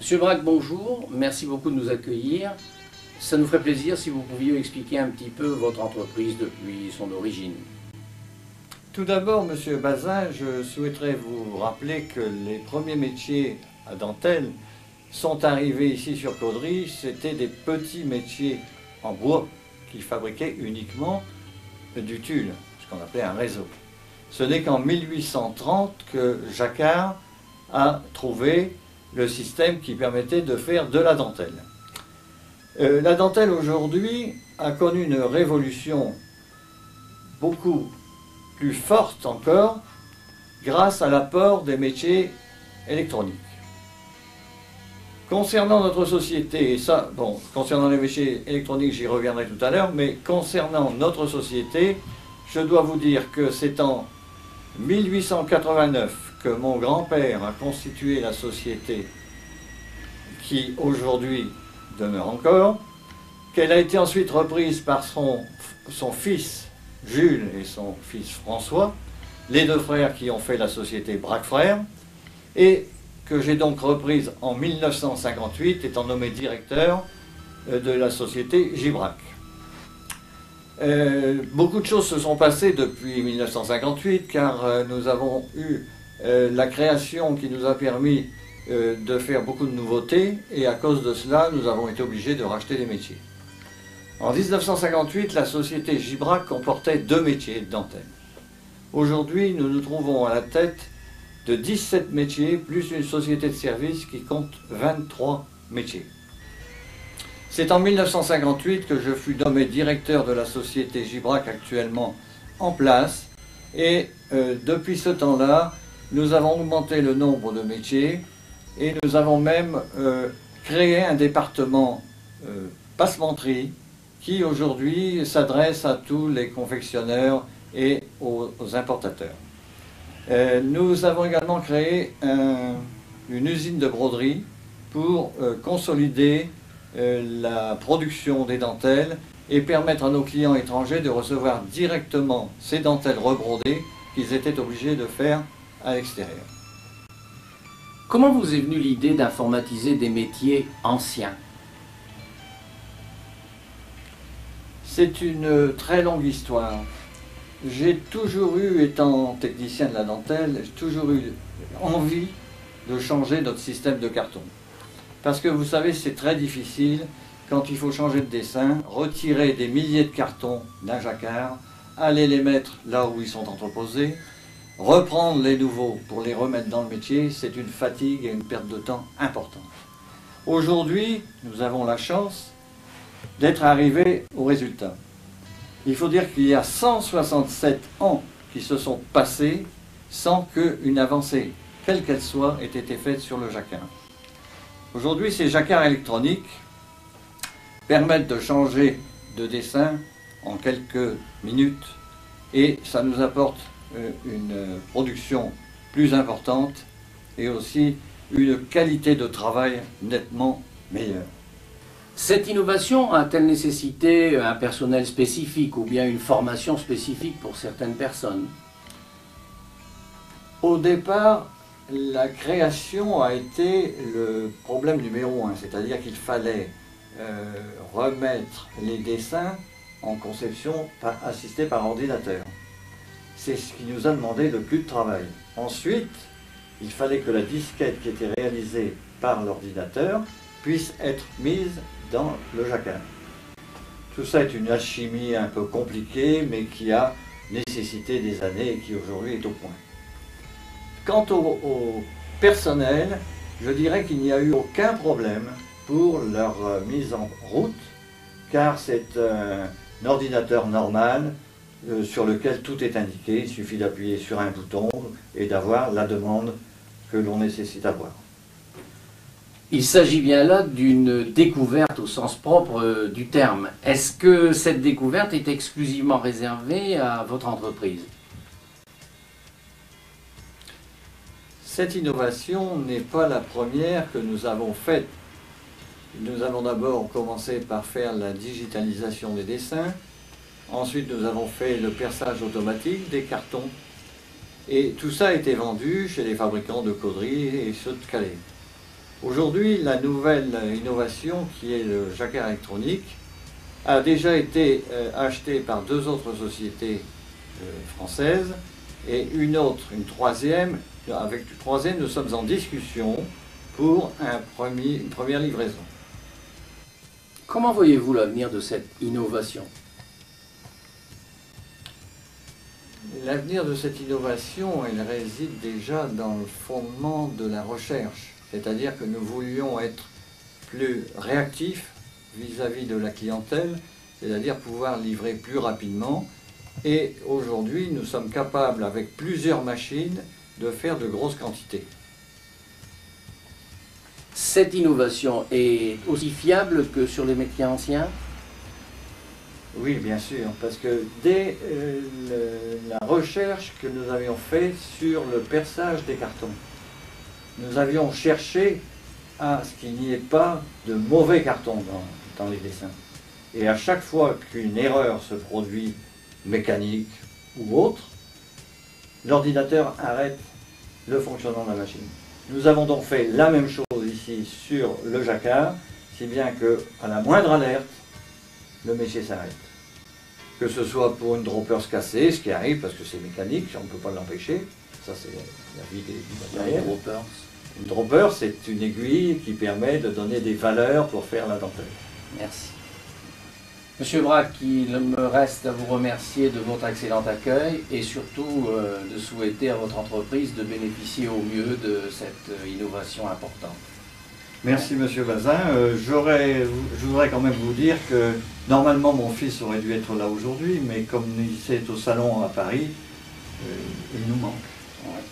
Monsieur Braque, bonjour, merci beaucoup de nous accueillir. Ça nous ferait plaisir si vous pouviez expliquer un petit peu votre entreprise depuis son origine. Tout d'abord, Monsieur Bazin, je souhaiterais vous rappeler que les premiers métiers à dentelle sont arrivés ici sur Caudry. C'était des petits métiers en bois qui fabriquaient uniquement du tulle, ce qu'on appelait un réseau. Ce n'est qu'en 1830 que Jacquard a trouvé le système qui permettait de faire de la dentelle. La dentelle aujourd'hui a connu une révolution beaucoup plus forte encore grâce à l'apport des métiers électroniques. Concernant notre société, et ça, bon, concernant les métiers électroniques, j'y reviendrai tout à l'heure, mais concernant notre société, je dois vous dire que c'est en 1889 que mon grand-père a constitué la société qui aujourd'hui demeure encore, qu'elle a été ensuite reprise par son fils Jules et son fils François, les deux frères qui ont fait la société Braque Frères, et que j'ai donc reprise en 1958, étant nommé directeur de la société Gibrac. Beaucoup de choses se sont passées depuis 1958, car nous avons eu la création qui nous a permis de faire beaucoup de nouveautés, et à cause de cela, nous avons été obligés de racheter des métiers. En 1958, la société Gibrac comportait 2 métiers de dentelle. Aujourd'hui, nous nous trouvons à la tête de 17 métiers, plus une société de services qui compte 23 métiers. C'est en 1958 que je fus nommé directeur de la société Gibrac actuellement en place, et depuis ce temps-là, nous avons augmenté le nombre de métiers, et nous avons même créé un département passementerie qui aujourd'hui s'adresse à tous les confectionneurs et aux importateurs. Nous avons également créé une usine de broderie pour consolider la production des dentelles et permettre à nos clients étrangers de recevoir directement ces dentelles rebrodées qu'ils étaient obligés de faire à l'extérieur. Comment vous est venue l'idée d'informatiser des métiers anciens? C'est une très longue histoire. J'ai toujours eu, étant technicien de la dentelle, j'ai toujours eu envie de changer notre système de carton. Parce que vous savez, c'est très difficile quand il faut changer de dessin, retirer des milliers de cartons d'un jacquard, aller les mettre là où ils sont entreposés, reprendre les nouveaux pour les remettre dans le métier, c'est une fatigue et une perte de temps importante. Aujourd'hui, nous avons la chance d'être arrivés au résultat. Il faut dire qu'il y a 167 ans qui se sont passés sans qu'une avancée, quelle qu'elle soit, ait été faite sur le jacquard. Aujourd'hui, ces jacquards électroniques permettent de changer de dessin en quelques minutes, et ça nous apporte une production plus importante et aussi une qualité de travail nettement meilleure. Cette innovation a-t-elle nécessité un personnel spécifique ou bien une formation spécifique pour certaines personnes? Au départ, la création a été le problème numéro 1, c'est-à-dire qu'il fallait remettre les dessins en conception assistée par ordinateur. C'est ce qui nous a demandé le plus de travail. Ensuite, il fallait que la disquette qui était réalisée par l'ordinateur puisse être mise dans le jacquard. Tout ça est une alchimie un peu compliquée, mais qui a nécessité des années et qui aujourd'hui est au point. Quant au personnel, je dirais qu'il n'y a eu aucun problème pour leur mise en route, car c'est un ordinateur normal sur lequel tout est indiqué. Il suffit d'appuyer sur un bouton et d'avoir la demande que l'on nécessite avoir. Il s'agit bien là d'une découverte au sens propre du terme. Est-ce que cette découverte est exclusivement réservée à votre entreprise? Cette innovation n'est pas la première que nous avons faite. Nous avons d'abord commencé par faire la digitalisation des dessins. Ensuite, nous avons fait le perçage automatique des cartons. Et tout ça a été vendu chez les fabricants de Caudry et ceux de Calais. Aujourd'hui, la nouvelle innovation qui est le jacquard électronique a déjà été achetée par 2 autres sociétés françaises et une troisième. Avec une troisième, nous sommes en discussion pour une première livraison. Comment voyez-vous l'avenir de cette innovation? L'avenir de cette innovation, elle réside déjà dans le fondement de la recherche. C'est-à-dire que nous voulions être plus réactifs vis-à-vis de la clientèle, c'est-à-dire pouvoir livrer plus rapidement. Et aujourd'hui, nous sommes capables, avec plusieurs machines, de faire de grosses quantités. Cette innovation est aussi fiable que sur les métiers anciens? Oui, bien sûr, parce que dès la recherche que nous avions faite sur le perçage des cartons, nous avions cherché à ce qu'il n'y ait pas de mauvais cartons dans les dessins. Et à chaque fois qu'une erreur se produit, mécanique ou autre, l'ordinateur arrête le fonctionnement de la machine. Nous avons donc fait la même chose ici sur le jacquard, si bien qu'à la moindre alerte, le métier s'arrête. Que ce soit pour une droppers cassée, ce qui arrive parce que c'est mécanique, on ne peut pas l'empêcher, ça c'est la vie du matériel. Une dropper, c'est une aiguille qui permet de donner des valeurs pour faire la dentelle. Merci. Monsieur Braque, il me reste à vous remercier de votre excellent accueil et surtout de souhaiter à votre entreprise de bénéficier au mieux de cette innovation importante. Merci Monsieur Bazin. Je voudrais quand même vous dire que normalement mon fils aurait dû être là aujourd'hui, mais comme il est au salon à Paris, il nous manque. Ouais.